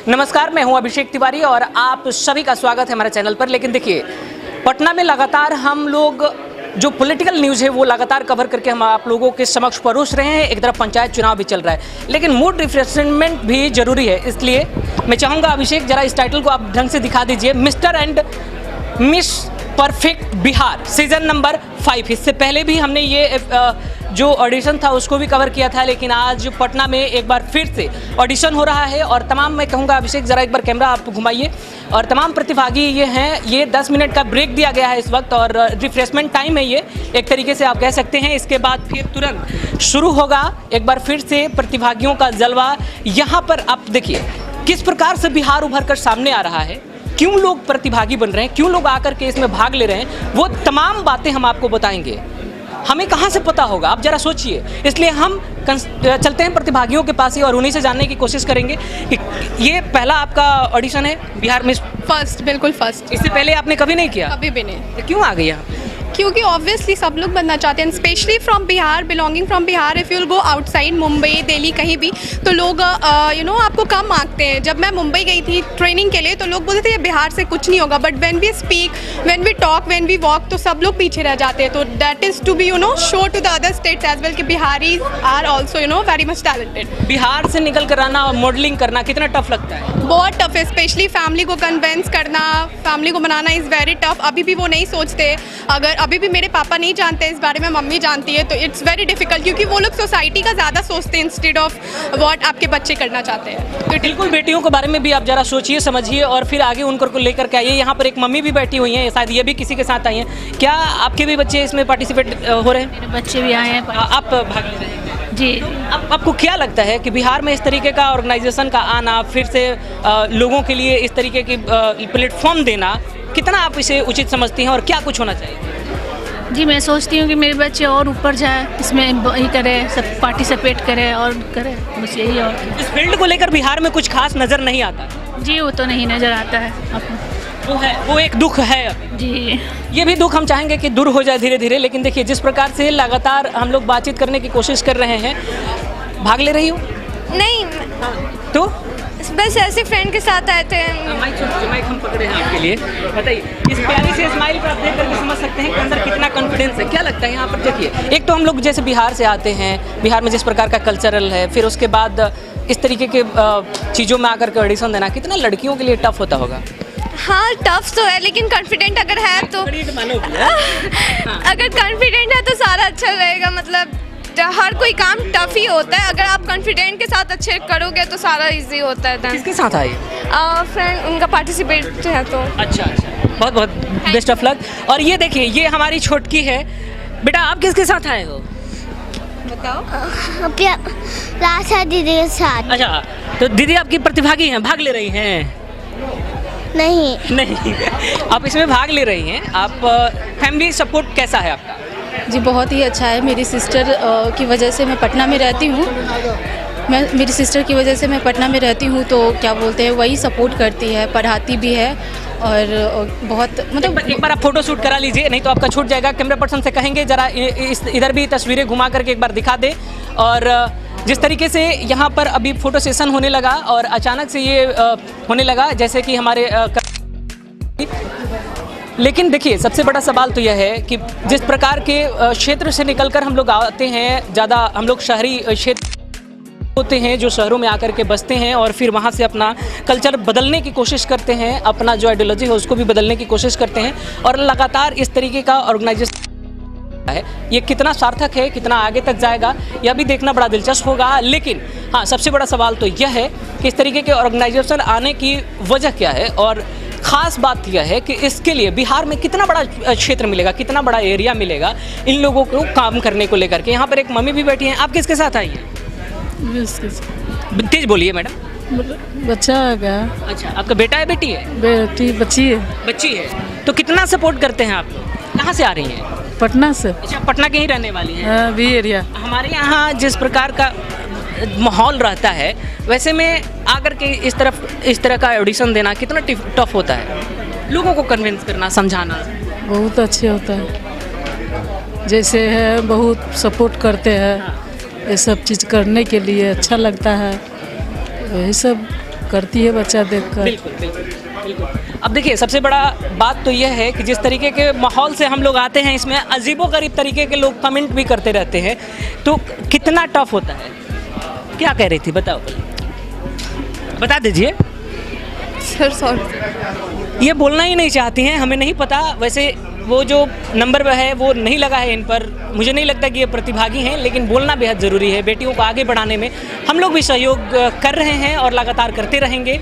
नमस्कार, मैं हूं अभिषेक तिवारी और आप सभी का स्वागत है हमारे चैनल पर। लेकिन देखिए, पटना में लगातार हम लोग जो पॉलिटिकल न्यूज़ है वो लगातार कवर करके हम आप लोगों के समक्ष परोस रहे हैं। एक तरफ पंचायत चुनाव भी चल रहा है, लेकिन मूड रिफ्रेशमेंट भी जरूरी है। इसलिए मैं चाहूँगा अभिषेक, जरा इस टाइटल को आप ढंग से दिखा दीजिए, mister and miss perfect Bihar season number 5। इससे पहले भी हमने ये जो ऑडिशन था उसको भी कवर किया था, लेकिन आज पटना में एक बार फिर से ऑडिशन हो रहा है। और तमाम, मैं कहूँगा अभिषेक जरा एक बार कैमरा आप घुमाइए, और तमाम प्रतिभागी ये हैं। ये 10 मिनट का ब्रेक दिया गया है इस वक्त, और रिफ्रेशमेंट टाइम है ये, एक तरीके से आप कह सकते हैं। इसके बाद फिर तुरंत शुरू होगा एक बार फिर से प्रतिभागियों का जलवा। यहाँ पर आप देखिए किस प्रकार से बिहार उभर कर सामने आ रहा है, क्यों लोग प्रतिभागी बन रहे हैं, क्यों लोग आकर के इसमें भाग ले रहे हैं, वो तमाम बातें हम आपको बताएंगे। हमें कहाँ से पता होगा, आप जरा सोचिए। इसलिए हम चलते हैं प्रतिभागियों के पास ही और उन्हीं से जानने की कोशिश करेंगे कि ये पहला आपका ऑडिशन है बिहार में? फर्स्ट, बिल्कुल फर्स्ट। इससे पहले आपने कभी नहीं किया? कभी भी नहीं। तो क्यों आ गई आप? क्योंकि ऑब्वियसली सब लोग बनना चाहते हैं, specially from Bihar, belonging from Bihar. If you'll go outside Mumbai, Delhi, कहीं भी, तो लोग आपको कम मांगते हैं। जब मैं मुंबई गई थी ट्रेनिंग के लिए तो लोग बोलते थे ये बिहार से कुछ नहीं होगा, but when we speak, when we talk, when we walk, तो सब लोग पीछे रह जाते हैं। तो that is to be show to the other states as well कि Bihari are also very much talented. Bihar से निकल कर आना और मॉडलिंग करना कितना टफ लगता है? बहुत टफ है, स्पेशली फैमिली को कन्वेंस करना, फैमिली को मनाना इज़ वेरी टफ। अभी भी वो नहीं सोचते, अगर अभी भी मेरे पापा नहीं जानते इस बारे में, मम्मी जानती है, तो इट्स वेरी डिफिकल्ट, क्योंकि वो लोग सोसाइटी का ज़्यादा सोचते हैं इंस्टेड ऑफ व्हाट आपके बच्चे करना चाहते हैं। तो बिल्कुल बेटियों के बारे में भी आप जरा सोचिए, समझिए और फिर आगे उनको लेकर के आइए। यहाँ पर एक मम्मी भी बैठी हुई हैं, शायद ये भी किसी के साथ आई हैं। क्या आपके भी बच्चे इसमें पार्टिसिपेट हो रहे हैं? मेरे बच्चे भी आए हैं। आप भाग ले रहे हैं जी। आपको क्या लगता है कि बिहार में इस तरीके का ऑर्गेनाइजेशन का आना, फिर से लोगों के लिए इस तरीके की प्लेटफॉर्म देना, कितना आप इसे उचित समझती हैं और क्या कुछ होना चाहिए? जी, मैं सोचती हूँ कि मेरे बच्चे और ऊपर जाए, इसमें ही करे, सब पार्टिसिपेट करे और करे, बस यही। और इस फील्ड को लेकर बिहार में कुछ खास नज़र नहीं आता? जी, वो तो नहीं नज़र आता है आपको। वो एक दुख है अभी। जी, ये भी दुख हम चाहेंगे कि दूर हो जाए धीरे धीरे। लेकिन देखिए, जिस प्रकार से लगातार हम लोग बातचीत करने की कोशिश कर रहे हैं। भाग ले रही हो? नहीं, तो बस ऐसे फ्रेंड के साथ आए थे। माइक हम पकड़े हैं आपके लिए। बताइए, इस प्यारी से स्माइल पर आप देख करके समझ सकते हैं कि अंदर कितना कॉन्फिडेंस है। क्या लगता है यहाँ पर? देखिए, एक तो हम लोग जैसे बिहार से आते हैं, बिहार में जिस प्रकार का कल्चरल है, फिर उसके बाद इस तरीके के चीज़ों में आकर के ऑडिशन देना कितना लड़कियों के लिए टफ होता होगा? हाँ, टफ तो है, लेकिन कॉन्फिडेंट अगर है तो अगर कॉन्फिडेंट है तो सारा अच्छा रहेगा। मतलब हर कोई काम टफ ही होता है, अगर आप कॉन्फिडेंट के साथ अच्छे करोगे तो सारा इजी होता है। किसके साथ आए? फ्रेंड उनका पार्टिसिपेट है तो। अच्छा, बहुत बहुत बेस्ट ऑफ लक। और ये देखिए, ये हमारी छोटकी है। बेटा, आप किसके साथ आए हो? बताओ। राशा दीदी के साथ। अच्छा, तो दीदी आपकी प्रतिभागी हैं, भाग ले रही हैं? नहीं आप इसमें भाग ले रही हैं। आप फैमिली सपोर्ट कैसा है आपका? जी, बहुत ही अच्छा है। मेरी सिस्टर की वजह से मैं पटना में रहती हूँ। मेरी सिस्टर की वजह से मैं पटना में रहती हूँ, तो क्या बोलते हैं, वही सपोर्ट करती है, पढ़ाती भी है, और बहुत मतलब। एक बार आप फोटो शूट करा लीजिए, नहीं तो आपका छूट जाएगा। कैमरा पर्सन से कहेंगे जरा इधर भी तस्वीरें घुमा करके एक बार दिखा दे। और जिस तरीके से यहाँ पर अभी फोटो सेशन होने लगा और अचानक से ये होने लगा जैसे कि हमारे लेकिन देखिए, सबसे बड़ा सवाल तो यह है कि जिस प्रकार के क्षेत्र से निकलकर हम लोग आते हैं, ज़्यादा हम लोग शहरी क्षेत्र होते हैं जो शहरों में आकर के बसते हैं और फिर वहाँ से अपना कल्चर बदलने की कोशिश करते हैं, अपना जो आइडियोलॉजी है उसको भी बदलने की कोशिश करते हैं। और लगातार इस तरीके का ऑर्गेनाइजेशन है, ये कितना सार्थक है, कितना आगे तक जाएगा, यह भी देखना बड़ा दिलचस्प होगा। लेकिन हाँ, सबसे बड़ा सवाल तो यह है कि इस तरीके के ऑर्गेनाइजेशन आने की वजह क्या है, और ख़ास बात यह है कि इसके लिए बिहार में कितना बड़ा क्षेत्र मिलेगा, कितना बड़ा एरिया मिलेगा इन लोगों को काम करने को लेकर के। यहाँ पर एक मम्मी भी बैठी हैं। आप किसके साथ आई हैं? तेज बोलिए मैडम। बच्चा आ गया। अच्छा, आपका बेटा है, बेटी है? बच्ची है। बच्ची है। तो कितना सपोर्ट करते हैं आप लोग? कहाँ से आ रही हैं? पटना से। अच्छा, पटना के ही रहने वाली हैं? भी एरिया। हमारे यहाँ जिस प्रकार का माहौल रहता है, वैसे में आकर के इस तरह का ऑडिशन देना कितना टफ होता है? लोगों को कन्विंस करना, समझाना। बहुत अच्छे होता है, जैसे है बहुत सपोर्ट करते हैं, ये सब चीज़ करने के लिए अच्छा लगता है, यही सब करती है बच्चा देखकर। बिल्कुल बिल्कुल बिल्कुल। अब देखिए सबसे बड़ा बात तो यह है कि जिस तरीके के माहौल से हम लोग आते हैं इसमें अजीबोगरीब तरीके के लोग कमेंट भी करते रहते हैं, तो कितना टफ होता है? क्या कह रही थी बताओ, बता दीजिए। सर सॉरी, ये बोलना ही नहीं चाहती हैं, हमें नहीं पता। वैसे वो जो नंबर है वो नहीं लगा है इन पर, मुझे नहीं लगता कि ये प्रतिभागी हैं, लेकिन बोलना बेहद ज़रूरी है। बेटियों को आगे बढ़ाने में हम लोग भी सहयोग कर रहे हैं और लगातार करते रहेंगे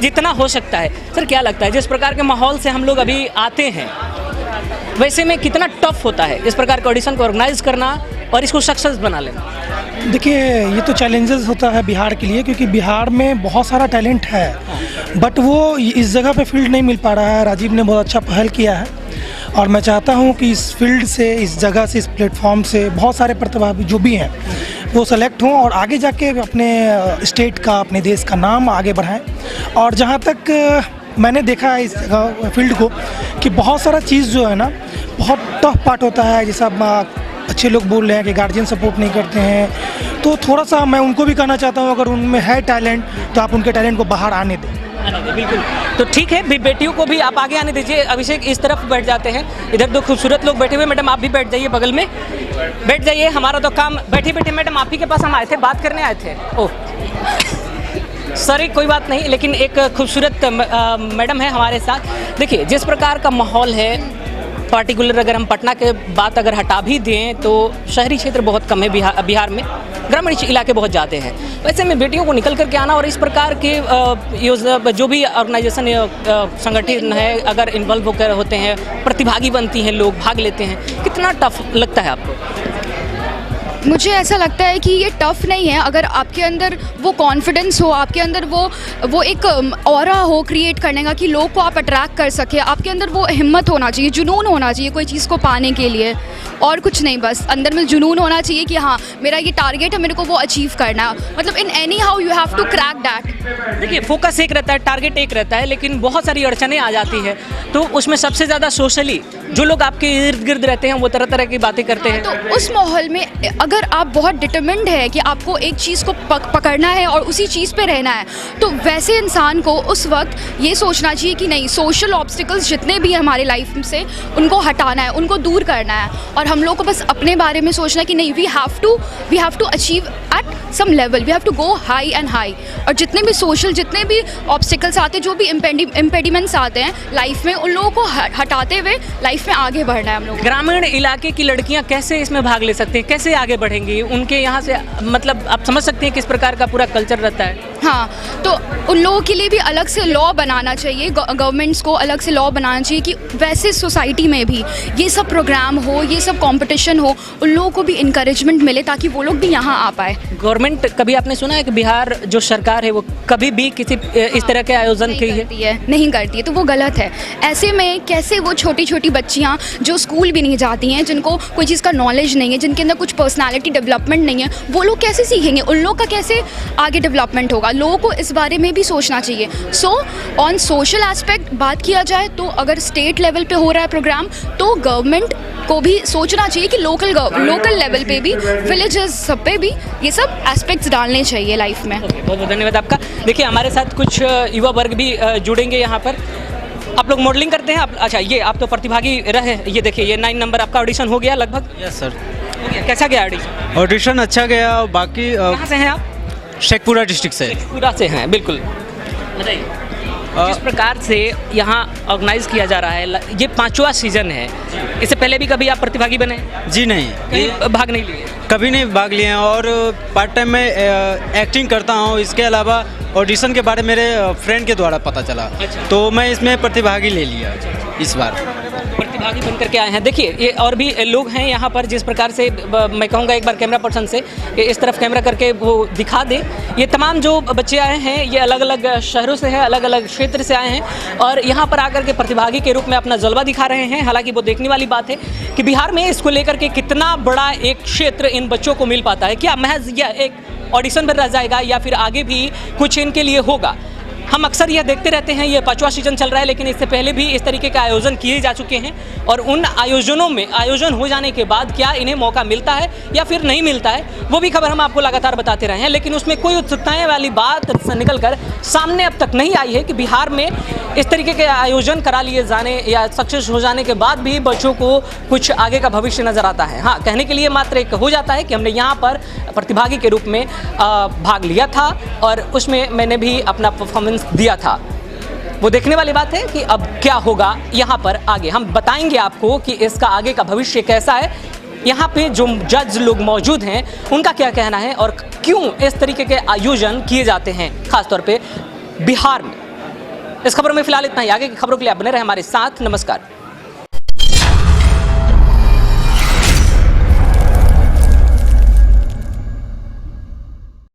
जितना हो सकता है। सर क्या लगता है जिस प्रकार के माहौल से हम लोग अभी आते हैं, वैसे में कितना टफ होता है इस प्रकार के ऑडिशन को ऑर्गेनाइज करना और इसको सक्सेस बना लेना? देखिए ये तो चैलेंजेस होता है बिहार के लिए, क्योंकि बिहार में बहुत सारा टैलेंट है, बट वो इस जगह पे फील्ड नहीं मिल पा रहा है। राजीव ने बहुत अच्छा पहल किया है और मैं चाहता हूँ कि इस फील्ड से, इस जगह से, इस प्लेटफॉर्म से बहुत सारे प्रतिभागी जो भी हैं वो सेलेक्ट हों और आगे जाके अपने स्टेट का, अपने देश का नाम आगे बढ़ाएं। और जहाँ तक मैंने देखा है इस फील्ड को कि बहुत सारा चीज़ जो है ना बहुत टफ पार्ट होता है। जैसा अच्छे लोग बोल रहे हैं कि गार्जियन सपोर्ट नहीं करते हैं, तो थोड़ा सा मैं उनको भी कहना चाहता हूँ अगर उनमें है टैलेंट तो आप उनके टैलेंट को बाहर आने दें। बिल्कुल, तो ठीक है, बेटियों को भी आप आगे आने दीजिए। अभिषेक इस तरफ बैठ जाते हैं, इधर दो खूबसूरत लोग बैठे हुए। मैडम आप भी बैठ जाइए, बगल में बैठ जाइए। हमारा तो काम बैठे बैठे, मैडम आप ही के पास हम आए थे, बात करने आए थे। ओह सॉरी, कोई बात नहीं, लेकिन एक खूबसूरत मैडम है हमारे साथ। देखिए जिस प्रकार का माहौल है, पार्टिकुलर अगर हम पटना के बात अगर हटा भी दें तो शहरी क्षेत्र बहुत कम है बिहार में, ग्रामीण इलाके बहुत ज़्यादा हैं। वैसे में बेटियों को निकल करके आना और इस प्रकार के योजना जो भी ऑर्गेनाइजेशन संगठन है अगर इन्वॉल्व होकर होते हैं, प्रतिभागी बनती हैं, लोग भाग लेते हैं, कितना टफ लगता है आपको? मुझे ऐसा लगता है कि ये टफ़ नहीं है अगर आपके अंदर वो कॉन्फिडेंस हो, आपके अंदर वो एक ऑरा हो क्रिएट करने का कि लोग को आप अट्रैक्ट कर सके। आपके अंदर वो हिम्मत होना चाहिए, जुनून होना चाहिए कोई चीज़ को पाने के लिए, और कुछ नहीं, बस अंदर में जुनून होना चाहिए कि हाँ मेरा ये टारगेट है, मेरे को वो अचीव करना है। मतलब in anyhow you have to crack that. देखिए फोकस एक रहता है, टारगेट एक रहता है, लेकिन बहुत सारी अड़चनें आ जाती है, तो उसमें सबसे ज़्यादा सोशली जो लोग आपके इर्द गिर्द रहते हैं वो तरह तरह की बातें करते हैं। तो उस माहौल में अगर आप बहुत डिटरमिन्ड है कि आपको एक चीज़ को पकड़ना है और उसी चीज़ पे रहना है, तो वैसे इंसान को उस वक्त ये सोचना चाहिए कि नहीं, सोशल ऑब्स्टिकल्स जितने भी हमारे लाइफ से उनको हटाना है, उनको दूर करना है, और हम लोग को बस अपने बारे में सोचना है कि नहीं, we have to achieve at some level, we have to go high and high. और जितने भी सोशल, जितने भी ऑब्स्टिकल्स आते हैं, जो भी इम्पेडिमेंट्स आते हैं लाइफ में, उन लोगों को हटाते हुए लाइफ में आगे बढ़ना है हम लोग। ग्रामीण इलाके की लड़कियां कैसे इसमें भाग ले सकती हैं, कैसे आगे बढ़ेंगी? उनके यहाँ से मतलब आप समझ सकते हैं किस प्रकार का पूरा कल्चर रहता है। हाँ, तो उन लोगों के लिए भी अलग से लॉ बनाना चाहिए, गवर्नमेंट्स को अलग से लॉ बनाना चाहिए कि वैसे सोसाइटी में भी ये सब प्रोग्राम हो, ये सब कंपटीशन हो, उन लोगों को भी इंकरेजमेंट मिले ताकि वो लोग भी यहाँ आ पाए। गवर्नमेंट, कभी आपने सुना है कि बिहार जो सरकार है वो कभी भी किसी इस तरह के आयोजन की नहीं करती है, तो वो गलत है। ऐसे में कैसे वो छोटी छोटी बच्चियाँ जो स्कूल भी नहीं जाती हैं, जिनको कोई चीज़ का नॉलेज नहीं है, जिनके अंदर कुछ पर्सनैलिटी डेवलपमेंट नहीं है, वो लोग कैसे सीखेंगे? उन लोग का कैसे आगे डेवलपमेंट होगा? लोगों को इस बारे में भी सोचना चाहिए। सो ऑन सोशल एस्पेक्ट बात किया जाए तो अगर स्टेट लेवल पे हो रहा है प्रोग्राम, तो गवर्नमेंट को भी सोचना चाहिए कि लोकल लेवल पे भी, विलेजेस सब पे भी ये सब एस्पेक्ट्स डालने चाहिए लाइफ में। बहुत बहुत धन्यवाद आपका। देखिए हमारे साथ कुछ युवा वर्ग भी जुड़ेंगे यहाँ पर। आप लोग मॉडलिंग करते हैं? अच्छा, ये आप तो प्रतिभागी रहे। ये देखिए, ये 9 नंबर आपका ऑडिशन हो गया लगभग? Yes sir. कैसा गया ऑडिशन? ऑडिशन अच्छा गया। बाकी कहाँ से हैं आप? शेखपुरा डिस्ट्रिक्ट से। शेखपुरा से हैं, बिल्कुल। बताइए जिस प्रकार से यहाँ ऑर्गेनाइज किया जा रहा है, ये 5वां सीजन है, इससे पहले भी कभी आप प्रतिभागी बने? जी नहीं, कहीं भाग नहीं लिए? कभी नहीं भाग लिए हैं, और पार्ट टाइम में एक्टिंग करता हूँ। इसके अलावा ऑडिशन के बारे में मेरे फ्रेंड के द्वारा पता चला। अच्छा। तो मैं इसमें प्रतिभागी ले लिया इस बार। प्रतिभागी बन करके आए हैं। देखिए ये और भी लोग हैं यहाँ पर, जिस प्रकार से मैं कहूँगा एक बार कैमरा पर्सन से इस तरफ कैमरा करके वो दिखा दे। ये तमाम जो बच्चे आए हैं ये अलग अलग शहरों से हैं, अलग अलग क्षेत्र से आए हैं और यहाँ पर आकर के प्रतिभागी के रूप में अपना जलवा दिखा रहे हैं। हालांकि वो देखने वाली बात है कि बिहार में इसको लेकर के कितना बड़ा एक क्षेत्र इन बच्चों को मिल पाता है। क्या महज यह एक ऑडिशन पर रह जाएगा या फिर आगे भी कुछ इनके लिए होगा? हम अक्सर यह देखते रहते हैं, ये 5वां सीजन चल रहा है, लेकिन इससे पहले भी इस तरीके के आयोजन किए जा चुके हैं और उन आयोजनों में आयोजन हो जाने के बाद क्या इन्हें मौका मिलता है या फिर नहीं मिलता है, वो भी खबर हम आपको लगातार बताते रहे हैं। लेकिन उसमें कोई उत्सुकताएं वाली बात निकल कर सामने अब तक नहीं आई है कि बिहार में इस तरीके के आयोजन करा लिए जाने या सक्सेस हो जाने के बाद भी बच्चों को कुछ आगे का भविष्य नज़र आता है। हाँ, कहने के लिए मात्र एक हो जाता है कि हमने यहाँ पर प्रतिभागी के रूप में भाग लिया था और उसमें मैंने भी अपना परफॉर्मेंस दिया था। वो देखने वाली बात है कि अब क्या होगा यहाँ पर आगे। हम बताएंगे आपको कि इसका आगे का भविष्य कैसा है, यहाँ पे जो जज लोग मौजूद हैं उनका क्या कहना है और क्यों इस तरीके के आयोजन किए जाते हैं खासतौर पे बिहार में। इस खबर में फिलहाल इतना ही। आगे की खबरों के लिए आप बने रहे हमारे साथ। नमस्कार।